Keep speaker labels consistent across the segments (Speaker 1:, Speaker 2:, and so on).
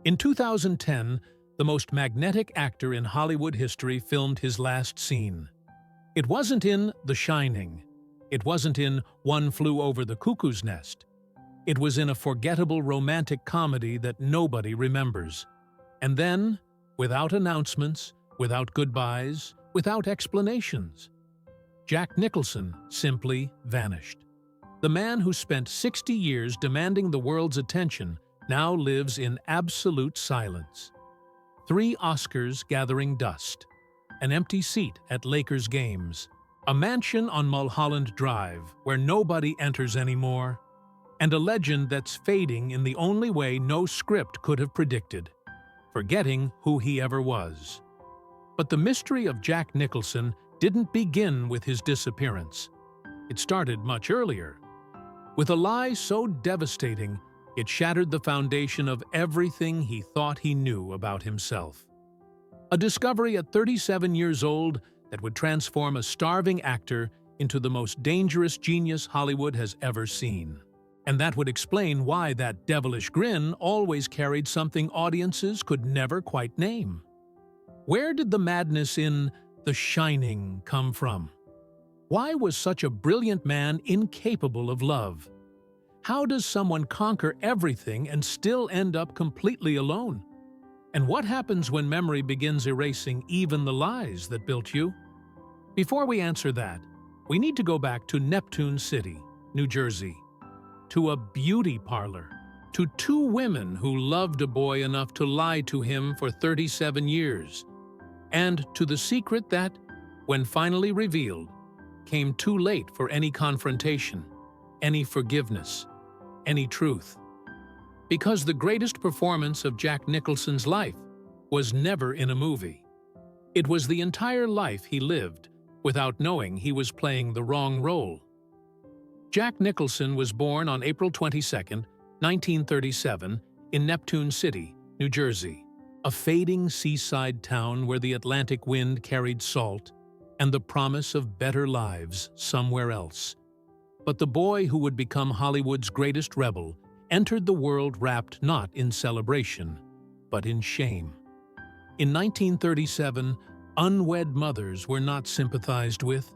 Speaker 1: In 2010, the most magnetic actor in Hollywood history filmed his last scene. It wasn't in The Shining. It wasn't in One Flew Over the Cuckoo's Nest. It was in a forgettable romantic comedy that nobody remembers. And then, without announcements, without goodbyes, without explanations, Jack Nicholson simply vanished. The man who spent 60 years demanding the world's attention now lives in absolute silence. 3 Oscars gathering dust, an empty seat at Lakers games, a mansion on Mulholland Drive where nobody enters anymore, and a legend that's fading in the only way no script could have predicted, forgetting who he ever was. But the mystery of Jack Nicholson didn't begin with his disappearance. It started much earlier. With a lie so devastating, it shattered the foundation of everything he thought he knew about himself. A discovery at 37 years old that would transform a starving actor into the most dangerous genius Hollywood has ever seen. And that would explain why that devilish grin always carried something audiences could never quite name. Where did the madness in The Shining come from? Why was such a brilliant man incapable of love? How does someone conquer everything and still end up completely alone? And what happens when memory begins erasing even the lies that built you? Before we answer that, we need to go back to Neptune City, New Jersey, to a beauty parlor, to 2 women who loved a boy enough to lie to him for 37 years, and to the secret that, when finally revealed, came too late for any confrontation, any forgiveness, any truth. Because the greatest performance of Jack Nicholson's life was never in a movie. It was the entire life he lived without knowing he was playing the wrong role. Jack Nicholson was born on April 22, 1937, in Neptune City, New Jersey, a fading seaside town where the Atlantic wind carried salt and the promise of better lives somewhere else. But the boy who would become Hollywood's greatest rebel entered the world wrapped not in celebration, but in shame. In 1937, unwed mothers were not sympathized with.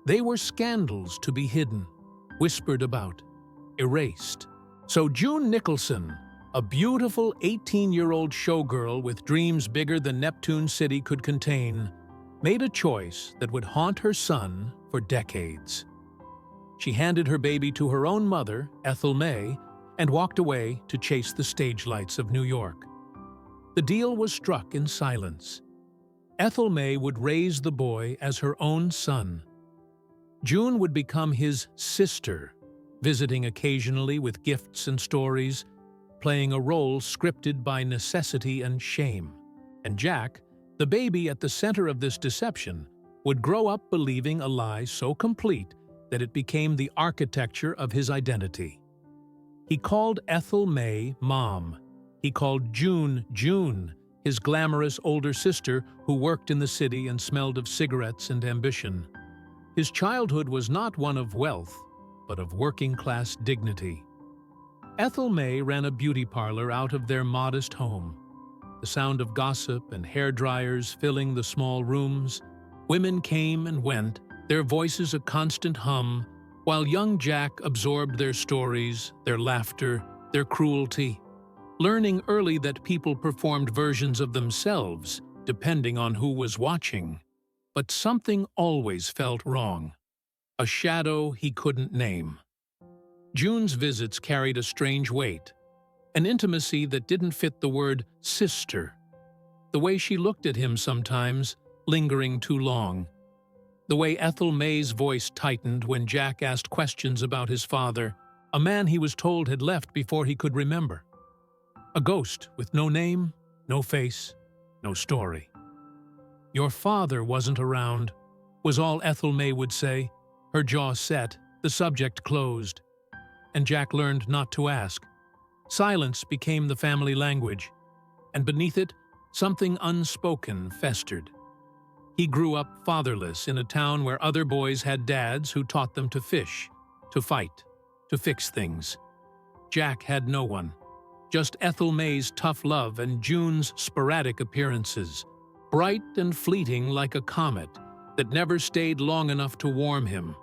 Speaker 1: They were scandals to be hidden, whispered about, erased. So June Nicholson, a beautiful 18-year-old showgirl with dreams bigger than Neptune City could contain, made a choice that would haunt her son for decades. She handed her baby to her own mother, Ethel May, and walked away to chase the stage lights of New York. The deal was struck in silence. Ethel May would raise the boy as her own son. June would become his sister, visiting occasionally with gifts and stories, playing a role scripted by necessity and shame. And Jack, the baby at the center of this deception, would grow up believing a lie so complete that it became the architecture of his identity. He called Ethel May Mom. He called June June, his glamorous older sister who worked in the city and smelled of cigarettes and ambition. His childhood was not one of wealth, but of working-class dignity. Ethel May ran a beauty parlor out of their modest home. The sound of gossip and hair dryers filling the small rooms. Women came and went, their voices a constant hum, while young Jack absorbed their stories, their laughter, their cruelty, learning early that people performed versions of themselves, depending on who was watching. But something always felt wrong. A shadow he couldn't name. June's visits carried a strange weight, an intimacy that didn't fit the word sister. The way she looked at him sometimes, lingering too long. The way Ethel May's voice tightened when Jack asked questions about his father, a man he was told had left before he could remember. A ghost with no name, no face, no story. "Your father wasn't around," was all Ethel May would say, her jaw set, the subject closed. And Jack learned not to ask. Silence became the family language, and beneath it, something unspoken festered. He grew up fatherless in a town where other boys had dads who taught them to fish, to fight, to fix things. Jack had no one. just Ethel May's tough love and June's sporadic appearances, bright and fleeting like a comet that never stayed long enough to warm him.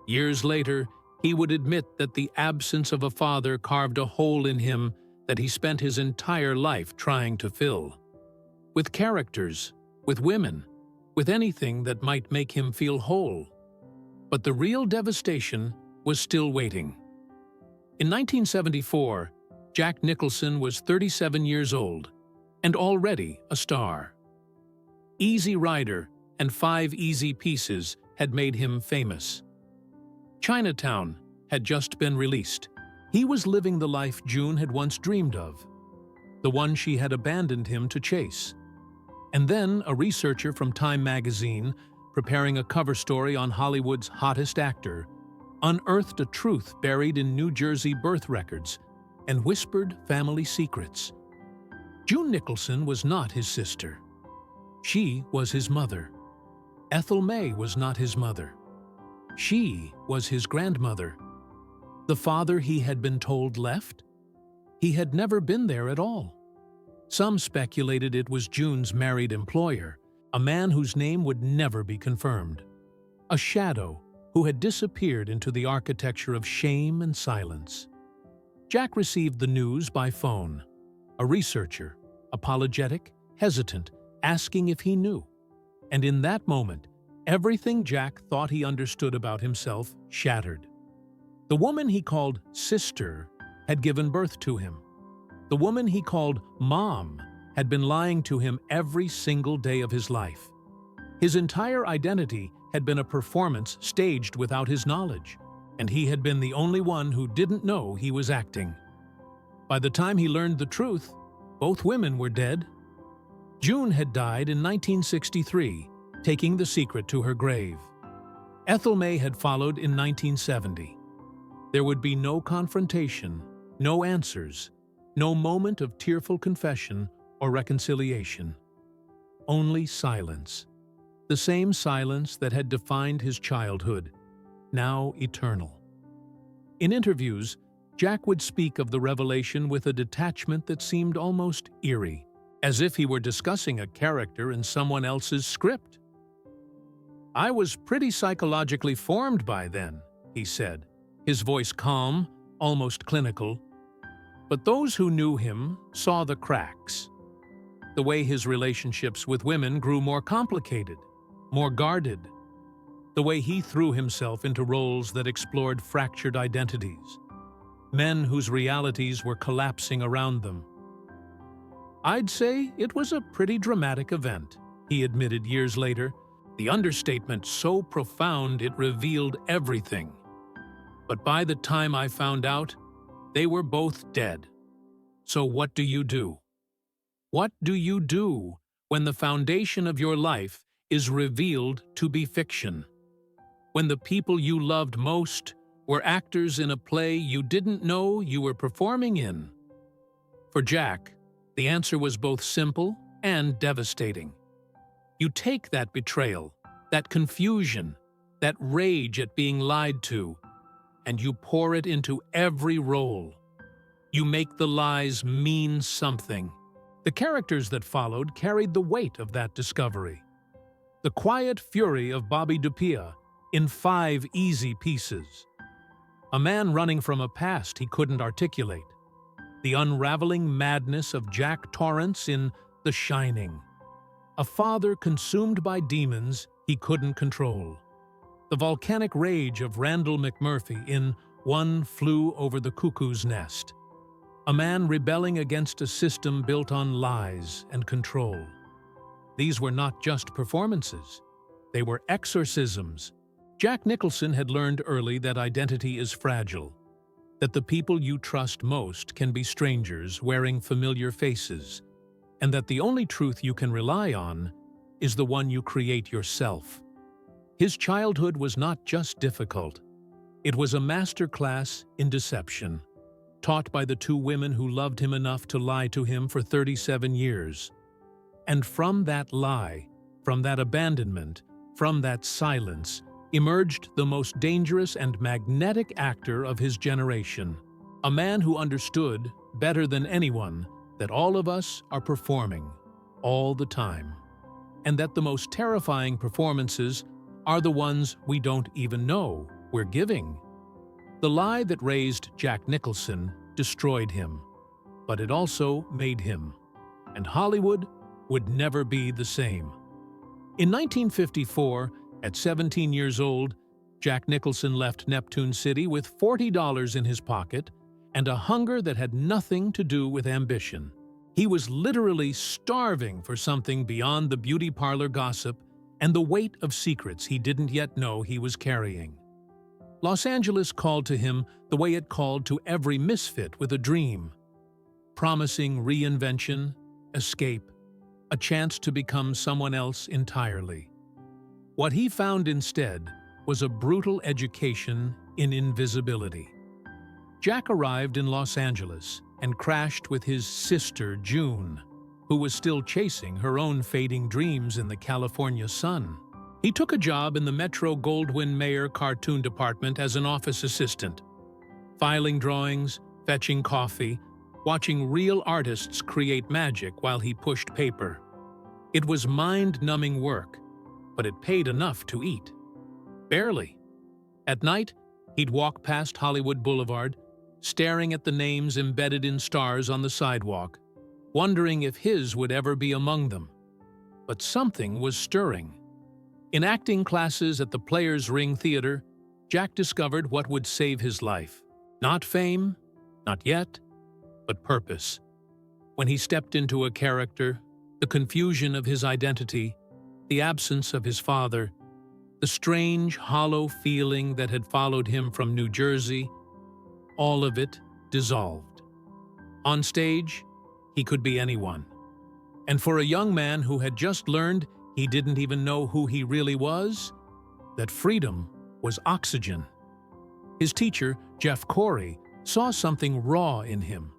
Speaker 1: Years later, he would admit that the absence of a father carved a hole in him that he spent his entire life trying to fill. With characters, with women, with anything that might make him feel whole. But the real devastation was still waiting. In 1974, Jack Nicholson was 37 years old and already a star. Easy Rider and 5 Easy Pieces had made him famous. Chinatown had just been released. He was living the life June had once dreamed of, the one she had abandoned him to chase. And then a researcher from Time magazine, preparing a cover story on Hollywood's hottest actor, unearthed a truth buried in New Jersey birth records and whispered family secrets. June Nicholson was not his sister. She was his mother. Ethel May was not his mother. She was his grandmother. The father he had been told left? He had never been there at all. Some speculated it was June's married employer, a man whose name would never be confirmed. A shadow who had disappeared into the architecture of shame and silence. Jack received the news by phone. A researcher, apologetic, hesitant, asking if he knew. And in that moment, everything Jack thought he understood about himself shattered. The woman he called sister had given birth to him. The woman he called mom had been lying to him every single day of his life. His entire identity had been a performance staged without his knowledge, and he had been the only one who didn't know he was acting. By the time he learned the truth, both women were dead. June had died in 1963, taking the secret to her grave. Ethel May had followed in 1970. There would be no confrontation, no answers, no moment of tearful confession or reconciliation. Only silence. The same silence that had defined his childhood, now eternal. In interviews, Jack would speak of the revelation with a detachment that seemed almost eerie, as if he were discussing a character in someone else's script. "I was pretty psychologically formed by then," he said, his voice calm, almost clinical. But those who knew him saw the cracks. The way his relationships with women grew more complicated, more guarded. The way he threw himself into roles that explored fractured identities. Men whose realities were collapsing around them. "I'd say it was a pretty dramatic event," he admitted years later, the understatement so profound it revealed everything. "But by the time I found out, they were both dead. So what do you do? What do you do when the foundation of your life is revealed to be fiction? When the people you loved most were actors in a play you didn't know you were performing in?" For Jack, the answer was both simple and devastating. You take that betrayal, that confusion, that rage at being lied to, and you pour it into every role. You make the lies mean something. The characters that followed carried the weight of that discovery. The quiet fury of Bobby DePia in 5 Easy Pieces. A man running from a past he couldn't articulate. The unraveling madness of Jack Torrance in The Shining. A father consumed by demons he couldn't control. The volcanic rage of Randall McMurphy in One Flew Over the Cuckoo's Nest. A man rebelling against a system built on lies and control. These were not just performances. They were exorcisms. Jack Nicholson had learned early that identity is fragile, that the people you trust most can be strangers wearing familiar faces, and that the only truth you can rely on is the one you create yourself. His childhood was not just difficult. It was a masterclass in deception, taught by the 2 women who loved him enough to lie to him for 37 years. And from that lie, from that abandonment, from that silence, emerged the most dangerous and magnetic actor of his generation. A man who understood better than anyone that all of us are performing all the time, and that the most terrifying performances are the ones we don't even know we're giving. The lie that raised Jack Nicholson destroyed him, but it also made him, and Hollywood would never be the same. In 1954, at 17 years old, Jack Nicholson left Neptune City with $40 in his pocket and a hunger that had nothing to do with ambition. He was literally starving for something beyond the beauty parlor gossip and the weight of secrets he didn't yet know he was carrying. Los Angeles called to him the way it called to every misfit with a dream, promising reinvention, escape, a chance to become someone else entirely. What he found instead was a brutal education in invisibility. Jack arrived in Los Angeles and crashed with his sister, June, who was still chasing her own fading dreams in the California sun. He took a job in the Metro-Goldwyn-Mayer cartoon department as an office assistant, filing drawings, fetching coffee, watching real artists create magic while he pushed paper. It was mind-numbing work, but it paid enough to eat. Barely. At night, he'd walk past Hollywood Boulevard, staring at the names embedded in stars on the sidewalk, wondering if his would ever be among them. But something was stirring. In acting classes at the Players Ring Theater, Jack discovered what would save his life. Not fame, not yet, but purpose. When he stepped into a character, the confusion of his identity, the absence of his father, the strange, hollow feeling that had followed him from New Jersey, all of it dissolved. On stage, he could be anyone. And for a young man who had just learned he didn't even know who he really was, that freedom was oxygen. His teacher, Jeff Corey, saw something raw in him.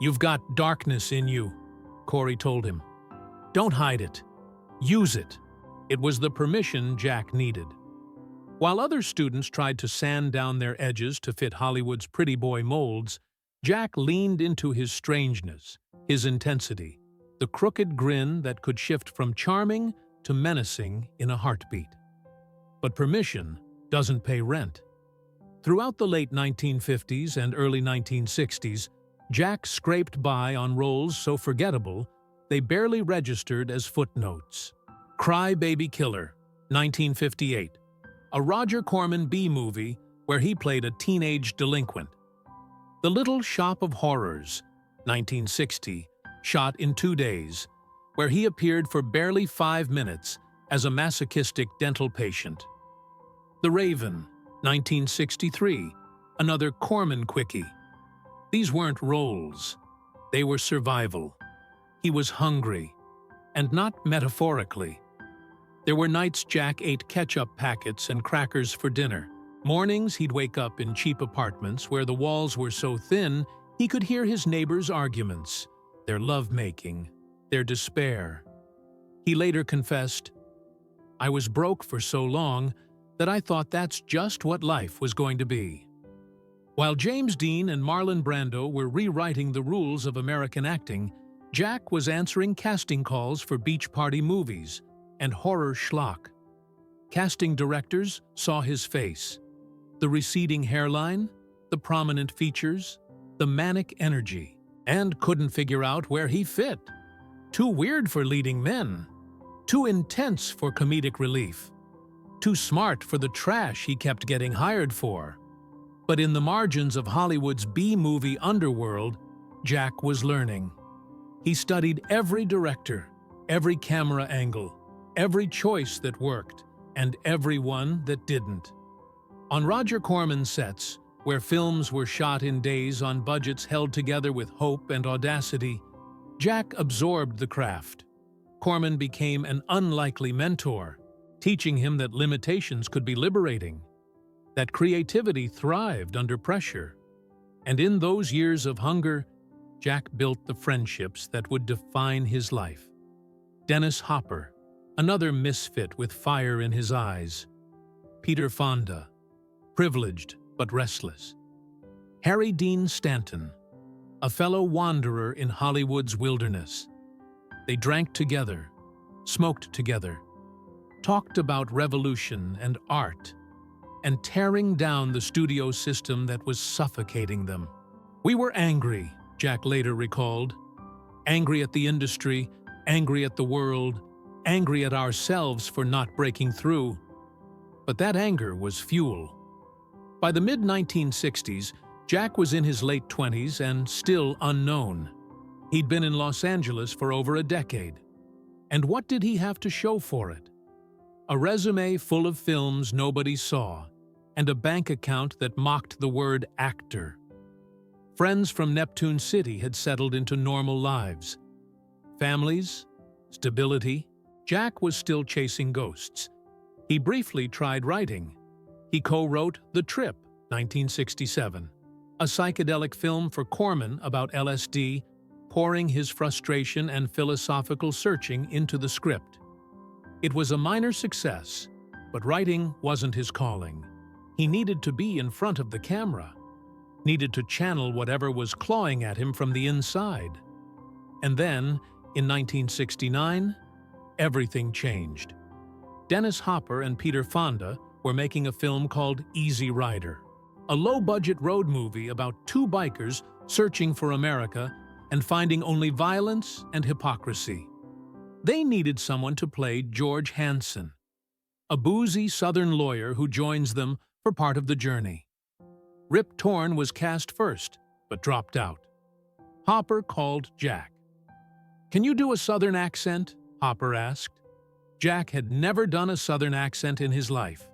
Speaker 1: "You've got darkness in you," Corey told him. "Don't hide it. Use it." It was the permission Jack needed. While other students tried to sand down their edges to fit Hollywood's pretty boy molds, Jack leaned into his strangeness, his intensity, the crooked grin that could shift from charming to menacing in a heartbeat. But permission doesn't pay rent. Throughout the late 1950s and early 1960s, Jack scraped by on roles so forgettable they barely registered as footnotes. Cry Baby Killer, 1958, a Roger Corman B-movie where he played a teenage delinquent. The Little Shop of Horrors, 1960, shot in 2 days, where he appeared for barely 5 minutes as a masochistic dental patient. The Raven, 1963, another Corman quickie. These weren't roles. They were survival. He was hungry, and not metaphorically. There were nights Jack ate ketchup packets and crackers for dinner. Mornings he'd wake up in cheap apartments where the walls were so thin he could hear his neighbors' arguments, their lovemaking, their despair. He later confessed, "I was broke for so long that I thought that's just what life was going to be." While James Dean and Marlon Brando were rewriting the rules of American acting, Jack was answering casting calls for beach party movies and horror schlock. Casting directors saw his face, the receding hairline, the prominent features, the manic energy, and couldn't figure out where he fit. Too weird for leading men, too intense for comedic relief, too smart for the trash he kept getting hired for. But in the margins of Hollywood's B-movie underworld, Jack was learning. He studied every director, every camera angle, every choice that worked, and every one that didn't. On Roger Corman's sets, where films were shot in days on budgets held together with hope and audacity, Jack absorbed the craft. Corman became an unlikely mentor, teaching him that limitations could be liberating, that creativity thrived under pressure. And in those years of hunger, Jack built the friendships that would define his life. Dennis Hopper, another misfit with fire in his eyes. Peter Fonda, privileged but restless. Harry Dean Stanton, a fellow wanderer in Hollywood's wilderness. They drank together, smoked together, talked about revolution and art, and tearing down the studio system that was suffocating them. "We were angry," Jack later recalled. "Angry at the industry, angry at the world, angry at ourselves for not breaking through." But that anger was fuel. By the mid-1960s, Jack was in his late 20s and still unknown. He'd been in Los Angeles for over a decade. And what did he have to show for it? A resume full of films nobody saw, and a bank account that mocked the word actor. Friends from Neptune City had settled into normal lives. Families, stability. Jack was still chasing ghosts. He briefly tried writing. He co-wrote The Trip, 1967, a psychedelic film for Corman about LSD, pouring his frustration and philosophical searching into the script. It was a minor success, but writing wasn't his calling. He needed to be in front of the camera, needed to channel whatever was clawing at him from the inside. And then, in 1969, everything changed. Dennis Hopper and Peter Fonda were making a film called Easy Rider, a low-budget road movie about two bikers searching for America and finding only violence and hypocrisy. They needed someone to play George Hansen, a boozy Southern lawyer who joins them for part of the journey. Rip Torn was cast first, but dropped out. Hopper called Jack. "Can you do a Southern accent?" Hopper asked. Jack had never done a Southern accent in his life.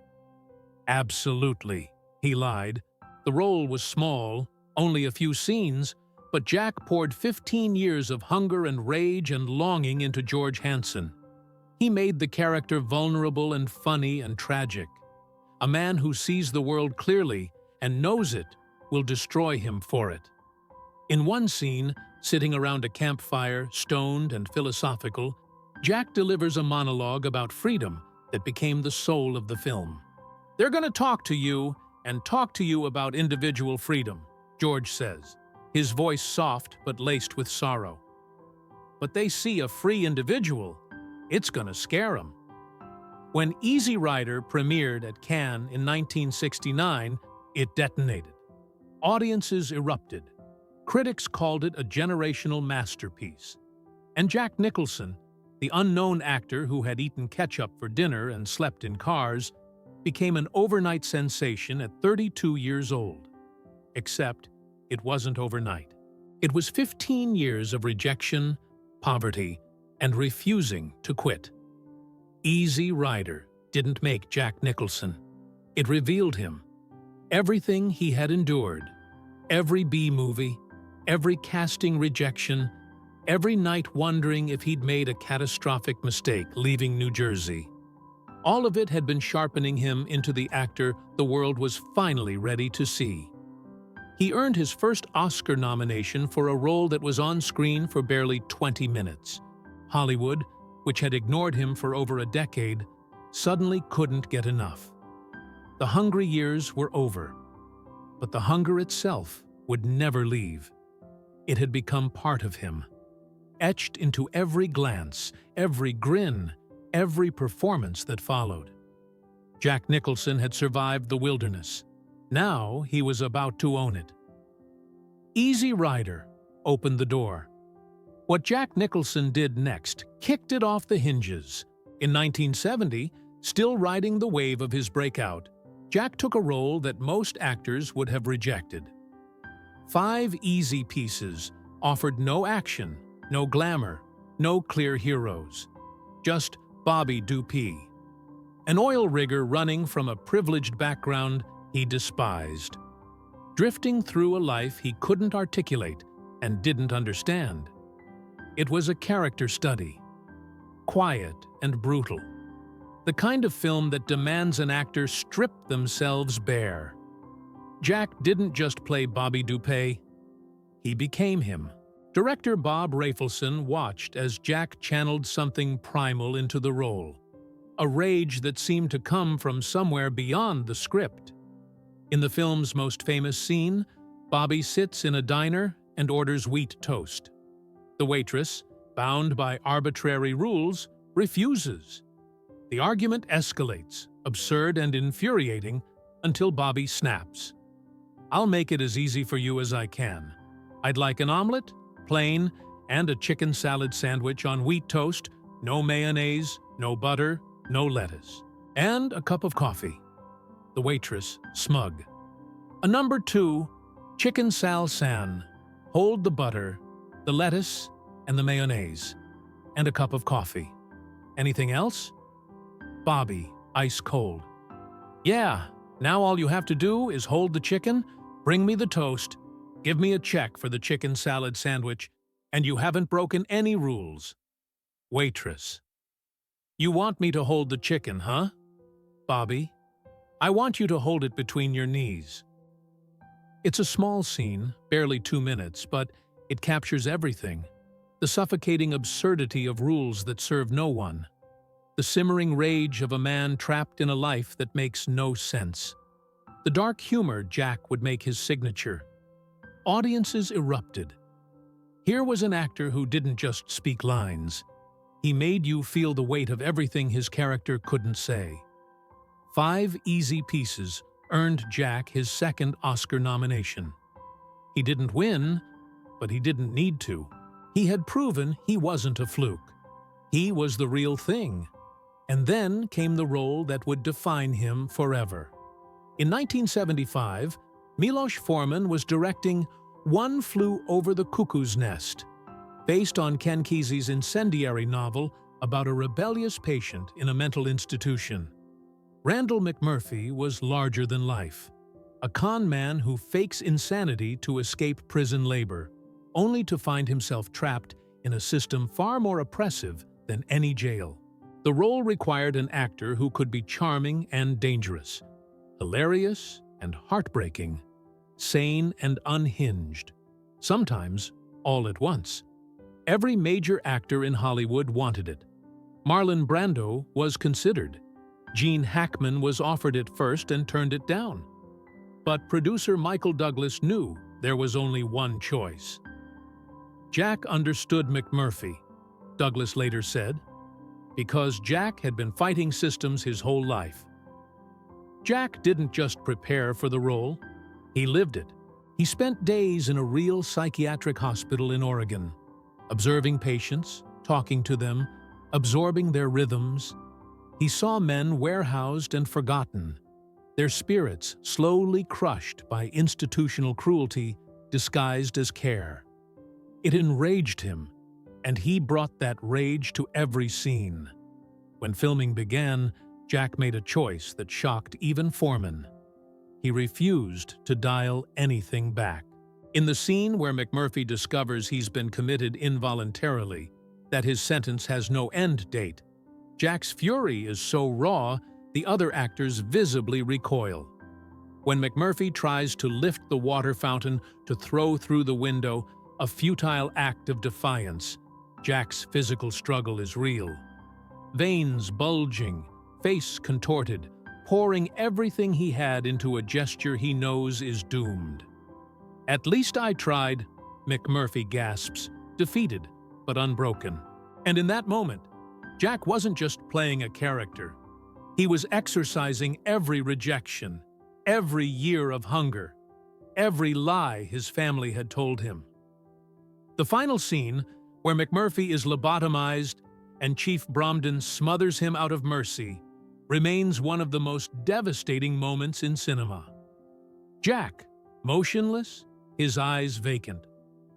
Speaker 1: "Absolutely," he lied. The role was small, only a few scenes, but Jack poured 15 years of hunger and rage and longing into George Hansen. He made the character vulnerable and funny and tragic. A man who sees the world clearly and knows it will destroy him for it. In one scene, sitting around a campfire, stoned and philosophical, Jack delivers a monologue about freedom that became the soul of the film. "They're going to talk to you about individual freedom," George says, his voice soft but laced with sorrow. "But they see a free individual, it's going to scare them." When Easy Rider premiered at Cannes in 1969, it detonated. Audiences erupted. Critics called it a generational masterpiece. And Jack Nicholson, the unknown actor who had eaten ketchup for dinner and slept in cars, became an overnight sensation at 32 years old. Except, it wasn't overnight. It was 15 years of rejection, poverty, and refusing to quit. Easy Rider didn't make Jack Nicholson. It revealed him. Everything he had endured, every B-movie, every casting rejection, every night wondering if he'd made a catastrophic mistake leaving New Jersey. All of it had been sharpening him into the actor the world was finally ready to see. He earned his first Oscar nomination for a role that was on screen for barely 20 minutes. Hollywood, which had ignored him for over a decade, suddenly couldn't get enough. The hungry years were over, but the hunger itself would never leave. It had become part of him, etched into every glance, every grin, every performance that followed. Jack Nicholson had survived the wilderness. Now he was about to own it. Easy Rider opened the door. What Jack Nicholson did next kicked it off the hinges. In 1970, still riding the wave of his breakout, Jack took a role that most actors would have rejected. 5 easy pieces offered no action, no glamour, no clear heroes. Just Bobby Dupee, an oil rigger running from a privileged background he despised, drifting through a life he couldn't articulate and didn't understand. It was a character study, quiet and brutal, the kind of film that demands an actor strip themselves bare. Jack didn't just play Bobby Dupee, he became him. Director Bob Rafelson watched as Jack channeled something primal into the role, a rage that seemed to come from somewhere beyond the script. In the film's most famous scene, Bobby sits in a diner and orders wheat toast. The waitress, bound by arbitrary rules, refuses. The argument escalates, absurd and infuriating, until Bobby snaps. "I'll make it as easy for you as I can. I'd like an omelet, plain, and a chicken salad sandwich on wheat toast, no mayonnaise, no butter, no lettuce, and a cup of coffee." The waitress, smug. "A number 2, chicken sal san. Hold the butter, the lettuce, and the mayonnaise, and a cup of coffee. Anything else?" Bobby, ice cold. "Yeah, now all you have to do is hold the chicken, bring me the toast, give me a check for the chicken salad sandwich, and you haven't broken any rules." Waitress. "You want me to hold the chicken, huh?" Bobby. "I want you to hold it between your knees." It's a small scene, barely 2 minutes, but it captures everything. The suffocating absurdity of rules that serve no one. The simmering rage of a man trapped in a life that makes no sense. The dark humor Jack would make his signature. Audiences erupted. Here was an actor who didn't just speak lines. He made you feel the weight of everything his character couldn't say. 5 easy pieces earned Jack his 2nd Oscar nomination. He didn't win, but he didn't need to. He had proven he wasn't a fluke. He was the real thing. And then came the role that would define him forever. In 1975, Milos Forman was directing One Flew Over the Cuckoo's Nest, based on Ken Kesey's incendiary novel about a rebellious patient in a mental institution. Randall McMurphy was larger than life, a con man who fakes insanity to escape prison labor, only to find himself trapped in a system far more oppressive than any jail. The role required an actor who could be charming and dangerous, hilarious and heartbreaking, sane and unhinged, sometimes all at once. Every major actor in Hollywood wanted it. Marlon Brando was considered. Gene Hackman was offered it first and turned it down. But producer Michael Douglas knew there was only one choice. Jack understood McMurphy, Douglas later said, because Jack had been fighting systems his whole life. Jack didn't just prepare for the role, he lived it. He spent days in a real psychiatric hospital in Oregon, observing patients, talking to them, absorbing their rhythms. He saw men warehoused and forgotten, their spirits slowly crushed by institutional cruelty disguised as care. It enraged him, and he brought that rage to every scene. When filming began, Jack made a choice that shocked even Forman. He refused to dial anything back. In the scene where McMurphy discovers he's been committed involuntarily, that his sentence has no end date, Jack's fury is so raw, the other actors visibly recoil. When McMurphy tries to lift the water fountain to throw through the window, a futile act of defiance, Jack's physical struggle is real. Veins bulging, face contorted, pouring everything he had into a gesture he knows is doomed. "At least I tried," McMurphy gasps, defeated but unbroken. And in that moment, Jack wasn't just playing a character. He was exorcising every rejection, every year of hunger, every lie his family had told him. The final scene, where McMurphy is lobotomized and Chief Bromden smothers him out of mercy, remains one of the most devastating moments in cinema. Jack, motionless, his eyes vacant,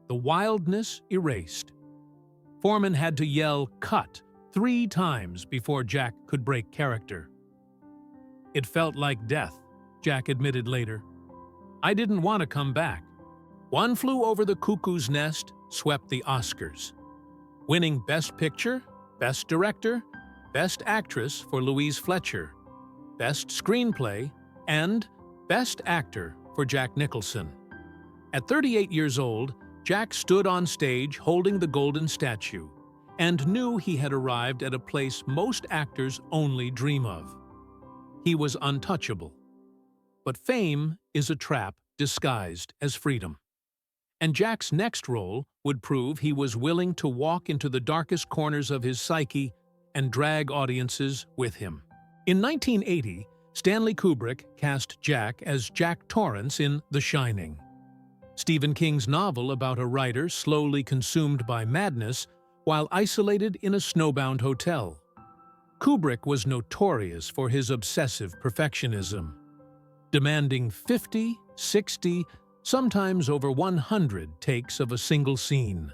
Speaker 1: the wildness erased. Forman had to yell "cut" 3 times before Jack could break character. "It felt like death," Jack admitted later. "I didn't want to come back." One Flew Over the Cuckoo's Nest swept the Oscars, winning Best Picture, Best Director, Best Actress for Louise Fletcher, Best Screenplay, and Best Actor for Jack Nicholson. At 38 years old, Jack stood on stage holding the golden statue and knew he had arrived at a place most actors only dream of. He was untouchable. But fame is a trap disguised as freedom. And Jack's next role would prove he was willing to walk into the darkest corners of his psyche and drag audiences with him. In 1980, Stanley Kubrick cast Jack as Jack Torrance in The Shining. Stephen King's novel about a writer slowly consumed by madness while isolated in a snowbound hotel. Kubrick was notorious for his obsessive perfectionism, demanding 50, 60, sometimes over 100 takes of a single scene.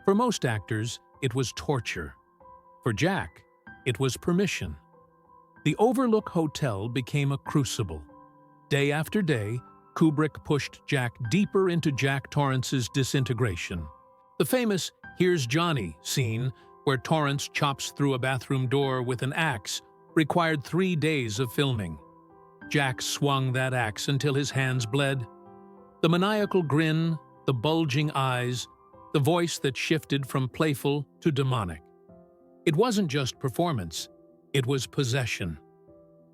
Speaker 1: For most actors, it was torture. For Jack, it was permission. The Overlook Hotel became a crucible. Day after day, Kubrick pushed Jack deeper into Jack Torrance's disintegration. The famous "Here's Johnny" scene, where Torrance chops through a bathroom door with an axe, required 3 days of filming. Jack swung that axe until his hands bled. The maniacal grin, the bulging eyes, the voice that shifted from playful to demonic. It wasn't just performance, it was possession.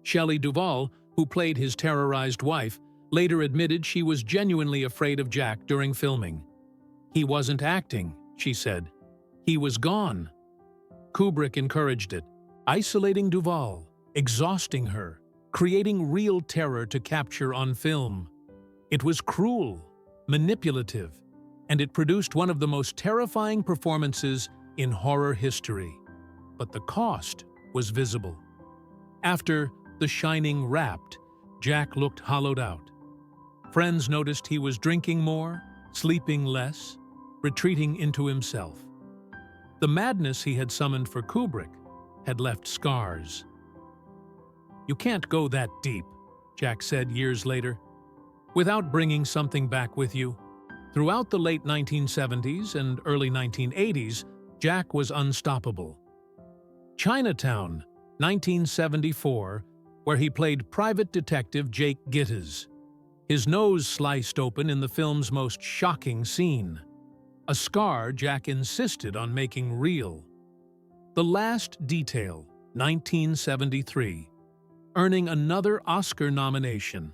Speaker 1: Shelley Duvall, who played his terrorized wife, later admitted she was genuinely afraid of Jack during filming. "He wasn't acting," she said. "He was gone." Kubrick encouraged it, isolating Duvall, exhausting her, creating real terror to capture on film. It was cruel, manipulative, and it produced one of the most terrifying performances in horror history. But the cost was visible. After The Shining wrapped, Jack looked hollowed out. Friends noticed he was drinking more, sleeping less, retreating into himself. The madness he had summoned for Kubrick had left scars. "You can't go that deep," Jack said years later, "without bringing something back with you." Throughout the late 1970s and early 1980s, Jack was unstoppable. Chinatown, 1974, where he played private detective Jake Gittes. His nose sliced open in the film's most shocking scene. A scar Jack insisted on making real. The Last Detail, 1973, earning another Oscar nomination.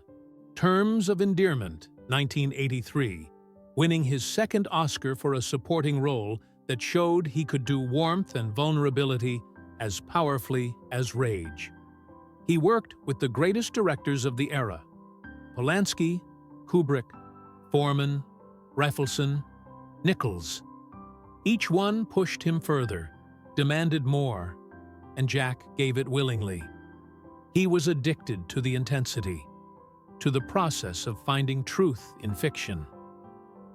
Speaker 1: Terms of Endearment, 1983, winning his second Oscar for a supporting role that showed he could do warmth and vulnerability as powerfully as rage. He worked with the greatest directors of the era: Polanski, Kubrick, Foreman, Rafelson, Nichols. Each one pushed him further, demanded more, and Jack gave it willingly. He was addicted to the intensity, to the process of finding truth in fiction,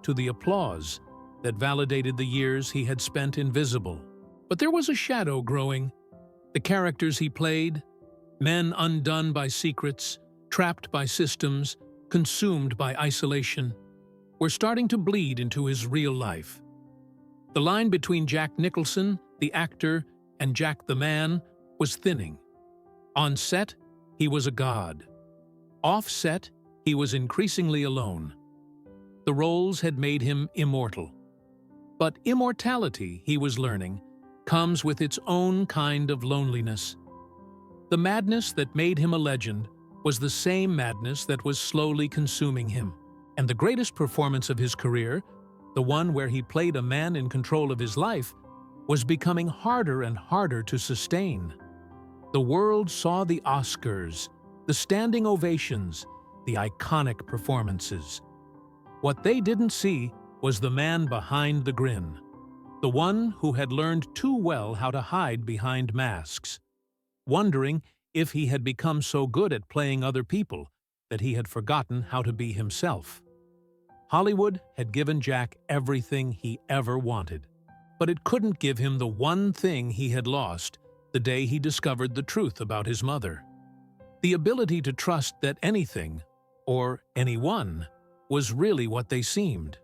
Speaker 1: to the applause that validated the years he had spent invisible. But there was a shadow growing. The characters he played, men undone by secrets, trapped by systems, consumed by isolation, were starting to bleed into his real life. The line between Jack Nicholson, the actor, and Jack the man was thinning. On set, he was a god. Off set, he was increasingly alone. The roles had made him immortal. But immortality, he was learning, comes with its own kind of loneliness. The madness that made him a legend was the same madness that was slowly consuming him. And the greatest performance of his career, the one where he played a man in control of his life, was becoming harder and harder to sustain. The world saw the Oscars, the standing ovations, the iconic performances. What they didn't see was the man behind the grin, the one who had learned too well how to hide behind masks, wondering if he had become so good at playing other people that he had forgotten how to be himself. Hollywood had given Jack everything he ever wanted, but it couldn't give him the one thing he had lost the day he discovered the truth about his mother: the ability to trust that anything, or anyone, was really what they seemed.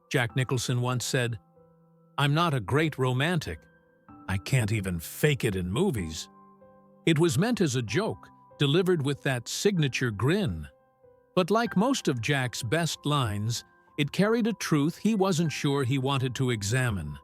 Speaker 1: Jack Nicholson once said, "I'm not a great romantic. I can't even fake it in movies." It was meant as a joke, delivered with that signature grin. But like most of Jack's best lines, it carried a truth he wasn't sure he wanted to examine.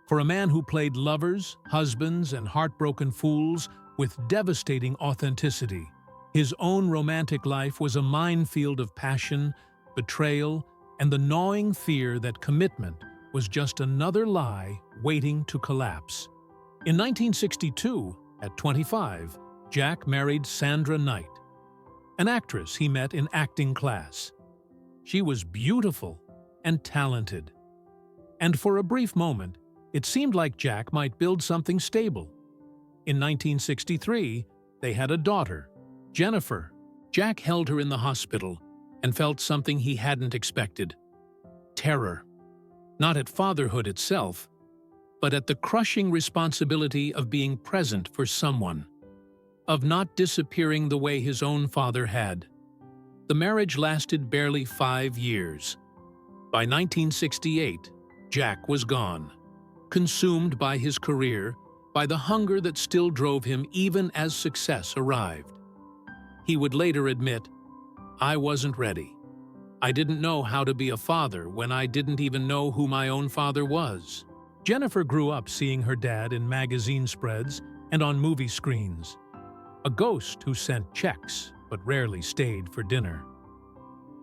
Speaker 1: For a man who played lovers, husbands, and heartbroken fools with devastating authenticity, his own romantic life was a minefield of passion, betrayal, and the gnawing fear that commitment was just another lie waiting to collapse. In 1962, at 25, Jack married Sandra Knight, an actress he met in acting class. She was beautiful and talented, and for a brief moment, it seemed like Jack might build something stable. In 1963, they had a daughter, Jennifer. Jack held her in the hospital and felt something he hadn't expected: terror. Not at fatherhood itself, but at the crushing responsibility of being present for someone, of not disappearing the way his own father had. The marriage lasted barely 5 years. By 1968, Jack was gone, consumed by his career, by the hunger that still drove him even as success arrived. He would later admit, "I wasn't ready. I didn't know how to be a father when I didn't even know who my own father was." Jennifer grew up seeing her dad in magazine spreads and on movie screens, a ghost who sent checks but rarely stayed for dinner.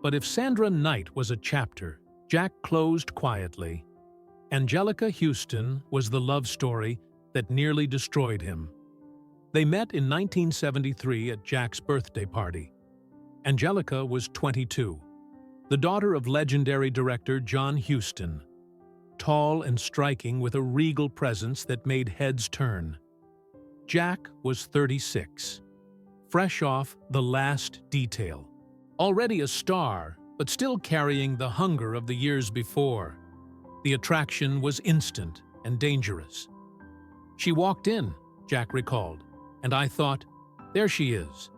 Speaker 1: But if Sandra Knight was a chapter, Jack closed quietly. Angelica Houston was the love story that nearly destroyed him. They met in 1973 at Jack's birthday party. Angelica was 22, the daughter of legendary director John Huston, tall and striking with a regal presence that made heads turn. Jack was 36, fresh off The Last Detail, already a star, but still carrying the hunger of the years before. The attraction was instant and dangerous. "She walked in," Jack recalled, "and I thought, there she is,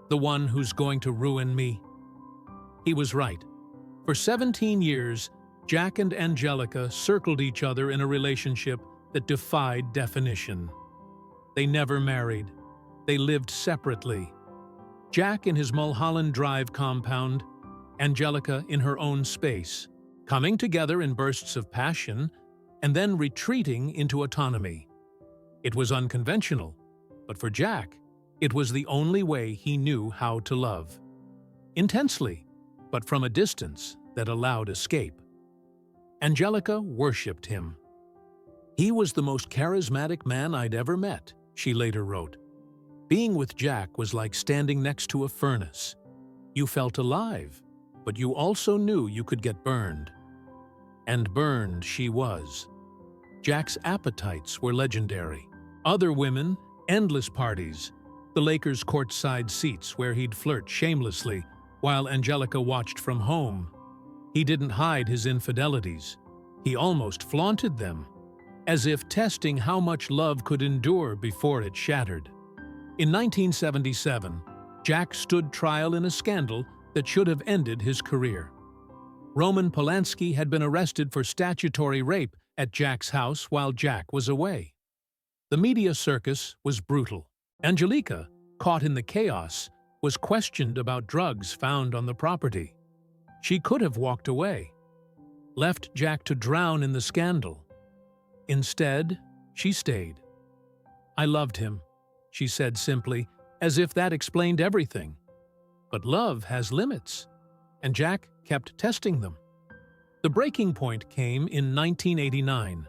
Speaker 1: the one who's going to ruin me." He was right. For 17 years, Jack and Angelica circled each other in a relationship that defied definition. They never married. They lived separately. Jack in his Mulholland Drive compound, Angelica in her own space, coming together in bursts of passion and then retreating into autonomy. It was unconventional, but for Jack, it was the only way he knew how to love. Intensely, but from a distance that allowed escape. Angelica worshipped him. "He was the most charismatic man I'd ever met," she later wrote. "Being with Jack was like standing next to a furnace. You felt alive, but you also knew you could get burned." And burned she was. Jack's appetites were legendary. Other women, endless parties, the Lakers' courtside seats where he'd flirt shamelessly while Angelica watched from home. He didn't hide his infidelities. He almost flaunted them, as if testing how much love could endure before it shattered. In 1977, Jack stood trial in a scandal that should have ended his career. Roman Polanski had been arrested for statutory rape at Jack's house while Jack was away. The media circus was brutal. Angelica, caught in the chaos, was questioned about drugs found on the property. She could have walked away, left Jack to drown in the scandal. Instead, she stayed. "I loved him," she said simply, as if that explained everything. But love has limits, and Jack kept testing them. The breaking point came in 1989.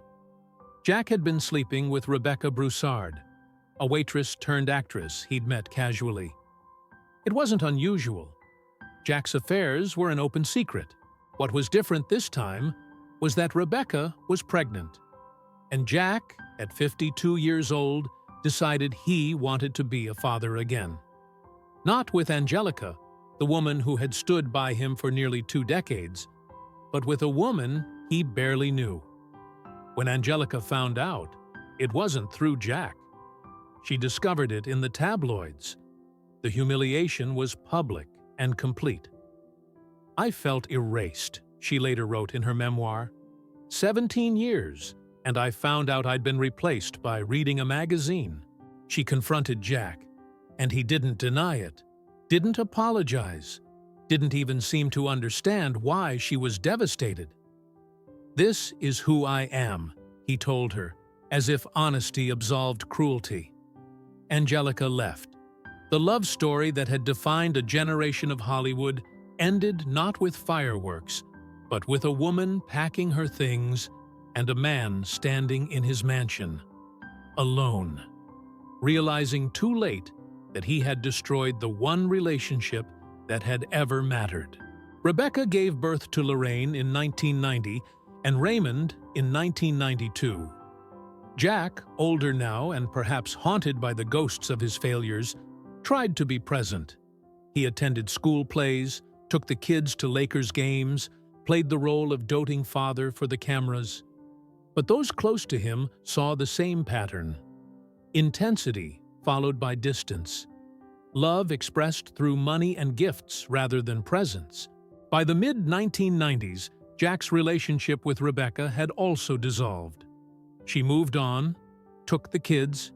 Speaker 1: Jack had been sleeping with Rebecca Broussard, a waitress-turned-actress he'd met casually. It wasn't unusual. Jack's affairs were an open secret. What was different this time was that Rebecca was pregnant, and Jack, at 52 years old, decided he wanted to be a father again. Not with Angelica, the woman who had stood by him for nearly 2 decades, but with a woman he barely knew. When Angelica found out, it wasn't through Jack. She discovered it in the tabloids. The humiliation was public and complete. "I felt erased," she later wrote in her memoir. 17 years, and I found out I'd been replaced by reading a magazine." She confronted Jack, and he didn't deny it, didn't apologize, didn't even seem to understand why she was devastated. "This is who I am," he told her, as if honesty absolved cruelty. Angelica left. The love story that had defined a generation of Hollywood ended not with fireworks, but with a woman packing her things and a man standing in his mansion, alone, realizing too late that he had destroyed the one relationship that had ever mattered. Rebecca gave birth to Lorraine in 1990 and Raymond in 1992. Jack, older now and perhaps haunted by the ghosts of his failures, tried to be present. He attended school plays, took the kids to Lakers games, played the role of doting father for the cameras. But those close to him saw the same pattern. Intensity followed by distance. Love expressed through money and gifts rather than presence. By the mid-1990s, Jack's relationship with Rebecca had also dissolved. She moved on, took the kids,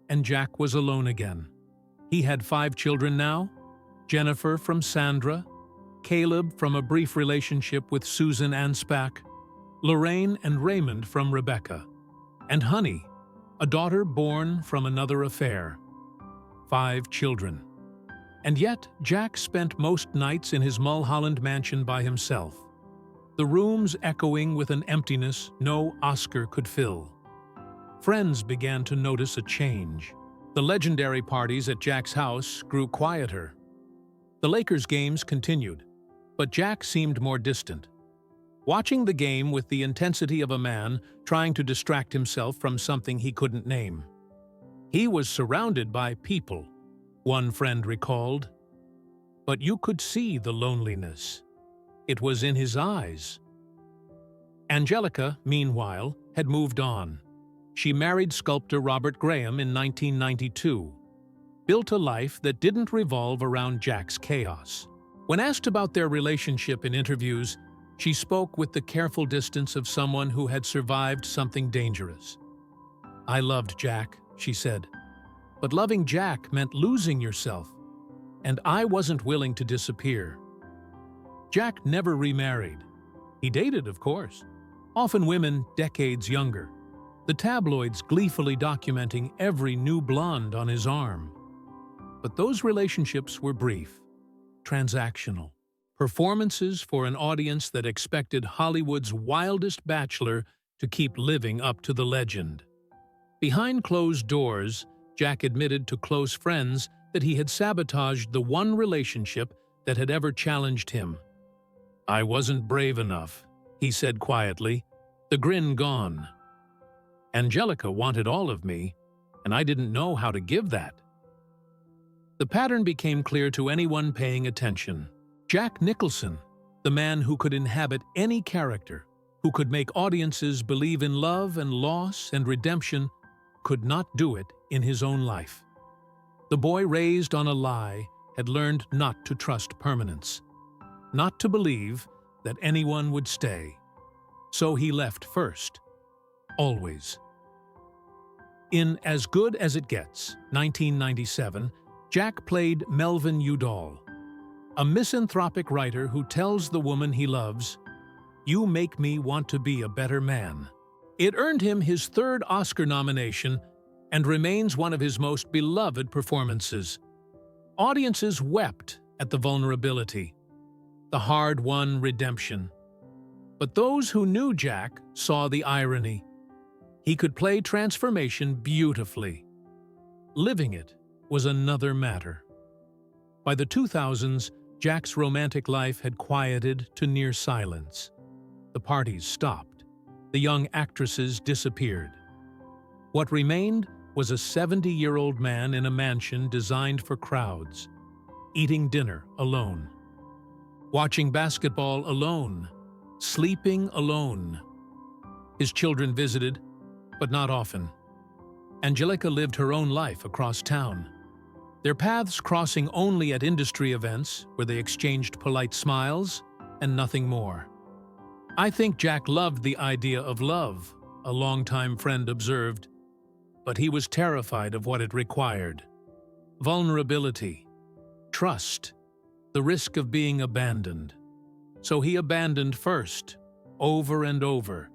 Speaker 1: and Jack was alone again. He had 5 children now: Jennifer from Sandra, Caleb from a brief relationship with Susan Anspach, Lorraine and Raymond from Rebecca, and Honey, a daughter born from another affair. 5 children. And yet, Jack spent most nights in his Mulholland mansion by himself, the rooms echoing with an emptiness no Oscar could fill. Friends began to notice a change. The legendary parties at Jack's house grew quieter. The Lakers games continued, but Jack seemed more distant, watching the game with the intensity of a man trying to distract himself from something he couldn't name. He was surrounded by people, one friend recalled, but you could see the loneliness. It was in his eyes. Angelica, meanwhile, had moved on. She married sculptor Robert Graham in 1992, built a life that didn't revolve around Jack's chaos. When asked about their relationship in interviews, she spoke with the careful distance of someone who had survived something dangerous. "I loved Jack," she said, "but loving Jack meant losing yourself, and I wasn't willing to disappear." Jack never remarried. He dated, of course, often women decades younger, the tabloids gleefully documenting every new blonde on his arm. But those relationships were brief, transactional, performances for an audience that expected Hollywood's wildest bachelor to keep living up to the legend. Behind closed doors, Jack admitted to close friends that he had sabotaged the one relationship that had ever challenged him. "I wasn't brave enough," he said quietly, the grin gone. "Angelica wanted all of me, and I didn't know how to give that." The pattern became clear to anyone paying attention. Jack Nicholson, the man who could inhabit any character, who could make audiences believe in love and loss and redemption, could not do it in his own life. The boy raised on a lie had learned not to trust permanence, not to believe that anyone would stay. So he left first, always. In As Good as It Gets, 1997, Jack played Melvin Udall, a misanthropic writer who tells the woman he loves, "You make me want to be a better man." It earned him his 3rd Oscar nomination and remains one of his most beloved performances. Audiences wept at the vulnerability, the hard-won redemption. But those who knew Jack saw the irony. He could play transformation beautifully. Living it was another matter. By the 2000s, Jack's romantic life had quieted to near silence. The parties stopped. The young actresses disappeared. What remained was a 70-year-old man in a mansion designed for crowds, eating dinner alone, watching basketball alone, sleeping alone. His children visited, but not often. Angelica lived her own life across town, their paths crossing only at industry events where they exchanged polite smiles and nothing more. "I think Jack loved the idea of love," a longtime friend observed, but he was terrified of what it required. Vulnerability, trust, the risk of being abandoned. So he abandoned first, over and over,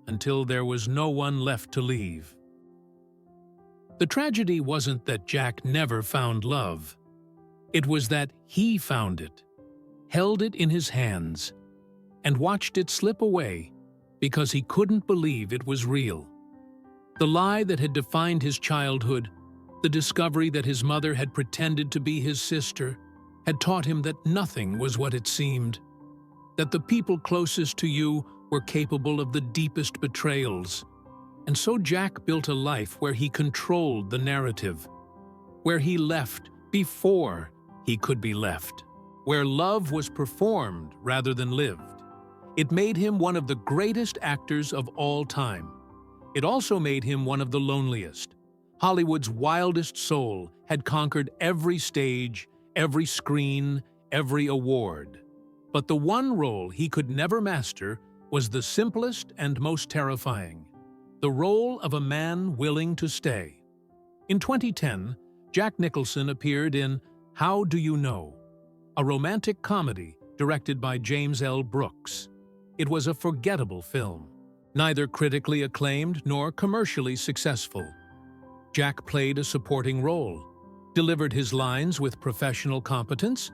Speaker 1: until there was no one left to leave. The tragedy wasn't that Jack never found love. It was that he found it, held it in his hands, and watched it slip away because he couldn't believe it was real. The lie that had defined his childhood, the discovery that his mother had pretended to be his sister, had taught him that nothing was what it seemed, that the people closest to you were capable of the deepest betrayals. And so Jack built a life where he controlled the narrative, where he left before he could be left, where love was performed rather than lived. It made him one of the greatest actors of all time. It also made him one of the loneliest. Hollywood's wildest soul had conquered every stage, every screen, every award. But the one role he could never master was the simplest and most terrifying: the role of a man willing to stay. In 2010, Jack Nicholson appeared in How Do You Know?, a romantic comedy directed by James L. Brooks. It was a forgettable film, neither critically acclaimed nor commercially successful. Jack played a supporting role, delivered his lines with professional competence,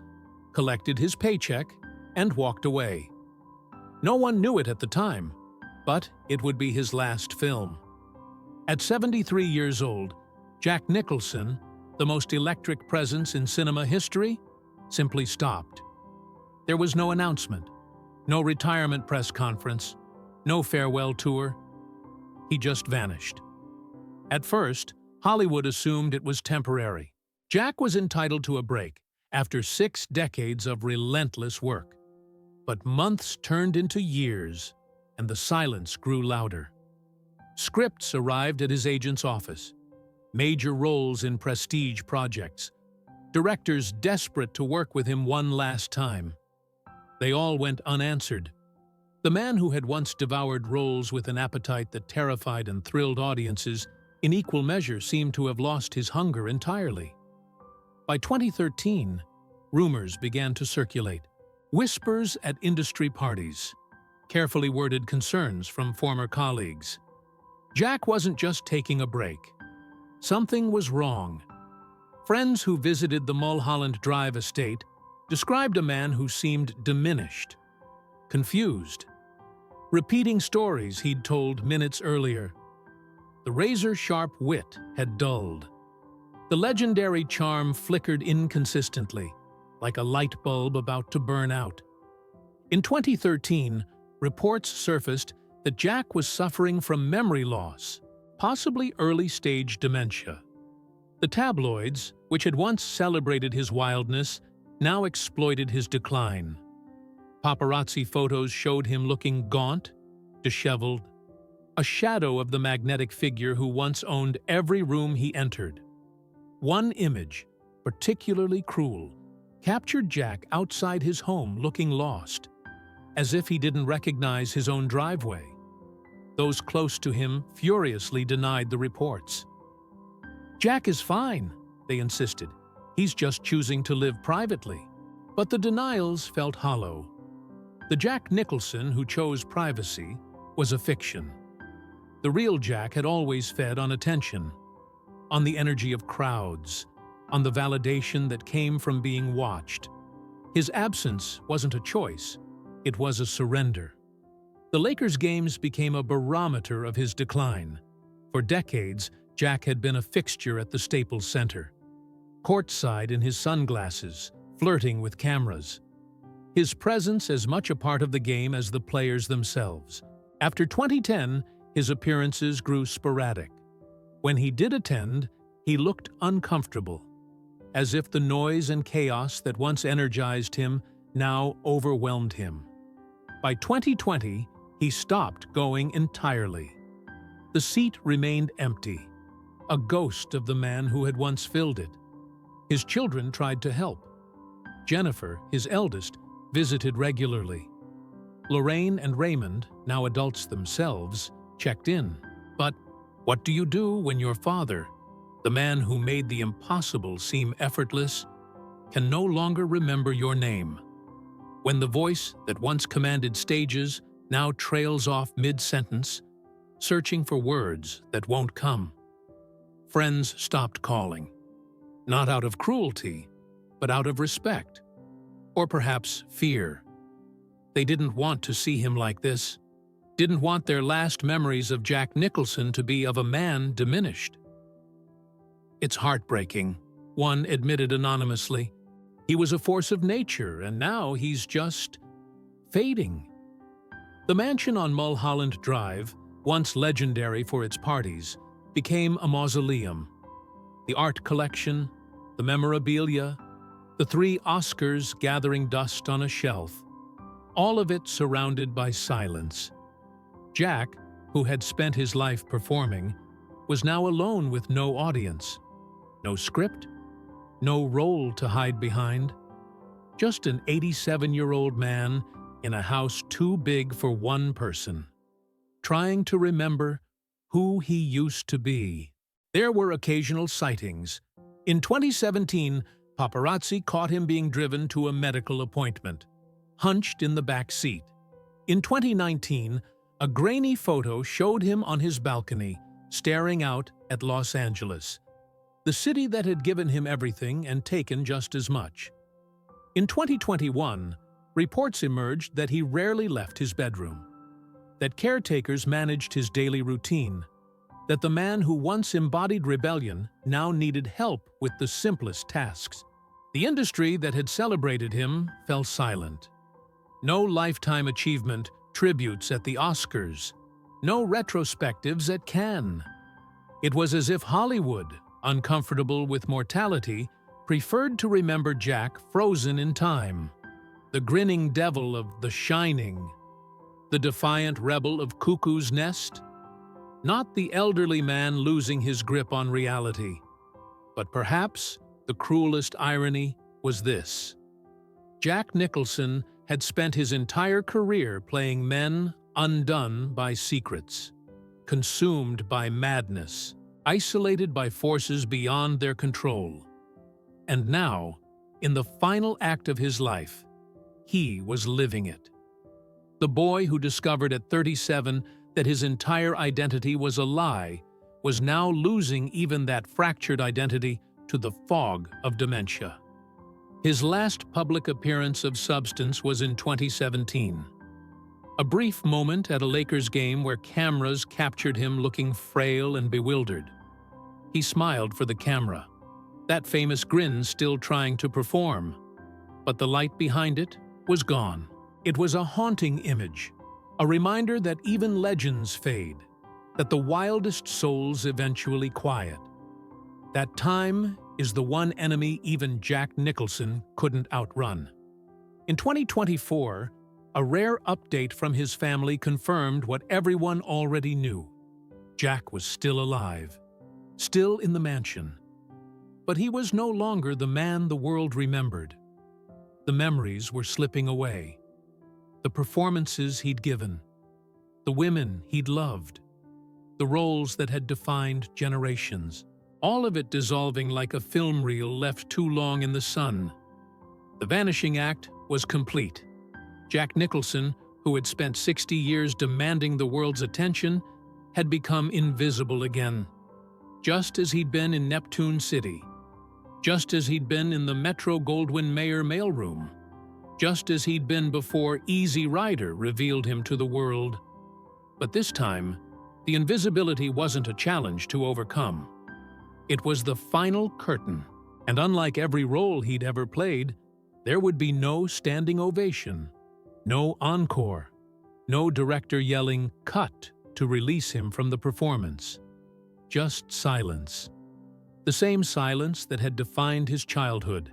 Speaker 1: collected his paycheck, and walked away. No one knew it at the time, but it would be his last film. At 73 years old, Jack Nicholson, the most electric presence in cinema history, simply stopped. There was no announcement, no retirement press conference, no farewell tour. He just vanished. At first, Hollywood assumed it was temporary. Jack was entitled to a break after 6 decades of relentless work. But months turned into years, and the silence grew louder. Scripts arrived at his agent's office, major roles in prestige projects, directors desperate to work with him one last time. They all went unanswered. The man who had once devoured roles with an appetite that terrified and thrilled audiences in equal measure seemed to have lost his hunger entirely. By 2013, rumors began to circulate. Whispers at industry parties, carefully worded concerns from former colleagues. Jack wasn't just taking a break. Something was wrong. Friends who visited the Mulholland Drive estate described a man who seemed diminished, confused, repeating stories he'd told minutes earlier. The razor-sharp wit had dulled. The legendary charm flickered inconsistently, like a light bulb about to burn out. In 2013, reports surfaced that Jack was suffering from memory loss, possibly early-stage dementia. The tabloids, which had once celebrated his wildness, now exploited his decline. Paparazzi photos showed him looking gaunt, disheveled, a shadow of the magnetic figure who once owned every room he entered. One image, particularly cruel, captured Jack outside his home looking lost, as if he didn't recognize his own driveway. Those close to him furiously denied the reports. "Jack is fine," they insisted. "He's just choosing to live privately." But the denials felt hollow. The Jack Nicholson who chose privacy was a fiction. The real Jack had always fed on attention, on the energy of crowds, on the validation that came from being watched. His absence wasn't a choice, it was a surrender. The Lakers games became a barometer of his decline. For decades, Jack had been a fixture at the Staples Center, courtside in his sunglasses, flirting with cameras. His presence as much a part of the game as the players themselves. After 2010, his appearances grew sporadic. When he did attend, he looked uncomfortable, as if the noise and chaos that once energized him now overwhelmed him. By 2020, he stopped going entirely. The seat remained empty, a ghost of the man who had once filled it. His children tried to help. Jennifer, his eldest, visited regularly. Lorraine and Raymond, now adults themselves, checked in. But what do you do when your father, the man who made the impossible seem effortless, can no longer remember your name? When the voice that once commanded stages now trails off mid-sentence, searching for words that won't come. Friends stopped calling, not out of cruelty, but out of respect, or perhaps fear. They didn't want to see him like this, didn't want their last memories of Jack Nicholson to be of a man diminished. "It's heartbreaking," one admitted anonymously. "He was a force of nature, and now he's just fading." The mansion on Mulholland Drive, once legendary for its parties, became a mausoleum. The art collection, the memorabilia, the 3 Oscars gathering dust on a shelf, all of it surrounded by silence. Jack, who had spent his life performing, was now alone with no audience, no script, no role to hide behind. Just an 87-year-old man in a house too big for one person, trying to remember who he used to be. There were occasional sightings. In 2017, paparazzi caught him being driven to a medical appointment, hunched in the back seat. In 2019, a grainy photo showed him on his balcony, staring out at Los Angeles, the city that had given him everything and taken just as much. In 2021, reports emerged that he rarely left his bedroom, that caretakers managed his daily routine, that the man who once embodied rebellion now needed help with the simplest tasks. The industry that had celebrated him fell silent. No lifetime achievement tributes at the Oscars, no retrospectives at Cannes. It was as if Hollywood, uncomfortable with mortality, preferred to remember Jack frozen in time. The grinning devil of The Shining, the defiant rebel of Cuckoo's Nest, not the elderly man losing his grip on reality. But perhaps the cruelest irony was this: Jack Nicholson had spent his entire career playing men undone by secrets, consumed by madness, isolated by forces beyond their control. And now, in the final act of his life, he was living it. The boy who discovered at 37 that his entire identity was a lie was now losing even that fractured identity to the fog of dementia. His last public appearance of substance was in 2017. A brief moment at a Lakers game where cameras captured him looking frail and bewildered. He smiled for the camera, that famous grin still trying to perform. But the light behind it was gone. It was a haunting image, a reminder that even legends fade, that the wildest souls eventually quiet. That time is the one enemy even Jack Nicholson couldn't outrun. In 2024, a rare update from his family confirmed what everyone already knew. Jack was still alive, still in the mansion. But he was no longer the man the world remembered. The memories were slipping away. The performances he'd given, the women he'd loved, the roles that had defined generations, all of it dissolving like a film reel left too long in the sun. The Vanishing act was complete. Jack Nicholson, who had spent 60 years demanding the world's attention, had become invisible again, just as he'd been in Neptune City, just as he'd been in the Metro-Goldwyn-Mayer mailroom, just as he'd been before Easy Rider revealed him to the world. But this time, the invisibility wasn't a challenge to overcome. It was the final curtain, and unlike every role he'd ever played, there would be no standing ovation, no encore, no director yelling "cut" to release him from the performance. Just silence. The same silence that had defined his childhood,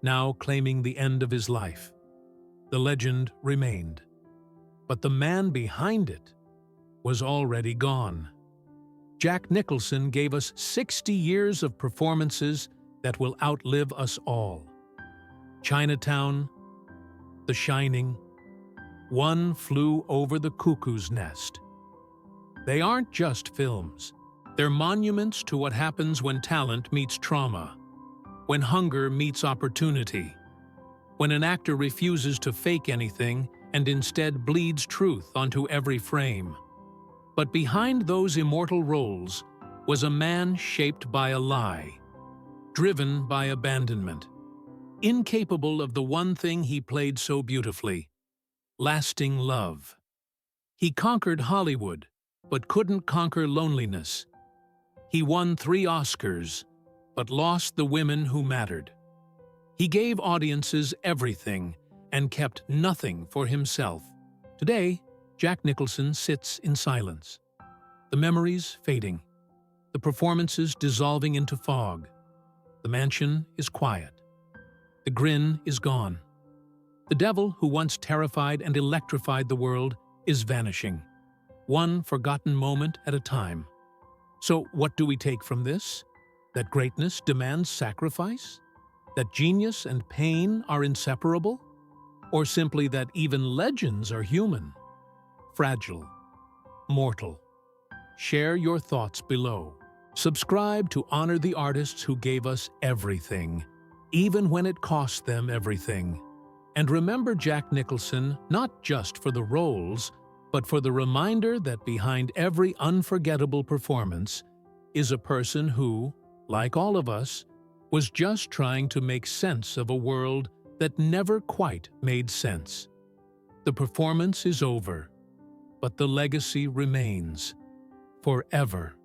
Speaker 1: now claiming the end of his life. The legend remained, but the man behind it was already gone. Jack Nicholson gave us 60 years of performances that will outlive us all. Chinatown, The Shining, One Flew Over the Cuckoo's Nest. They aren't just films. They're monuments to what happens when talent meets trauma, when hunger meets opportunity, when an actor refuses to fake anything and instead bleeds truth onto every frame. But behind those immortal roles was a man shaped by a lie, driven by abandonment, incapable of the one thing he played so beautifully: lasting love. He conquered Hollywood, but couldn't conquer loneliness. He won 3 Oscars, but lost the women who mattered. He gave audiences everything and kept nothing for himself. Today, Jack Nicholson sits in silence. The memories fading, the performances dissolving into fog. The mansion is quiet. The grin is gone. The devil who once terrified and electrified the world is vanishing, one forgotten moment at a time. So what do we take from this? That greatness demands sacrifice? That genius and pain are inseparable? Or simply that even legends are human, fragile, mortal? Share your thoughts below. Subscribe to honor the artists who gave us everything, even when it cost them everything. And remember Jack Nicholson not just for the roles, but for the reminder that behind every unforgettable performance is a person who, like all of us, was just trying to make sense of a world that never quite made sense. The performance is over, but the legacy remains forever.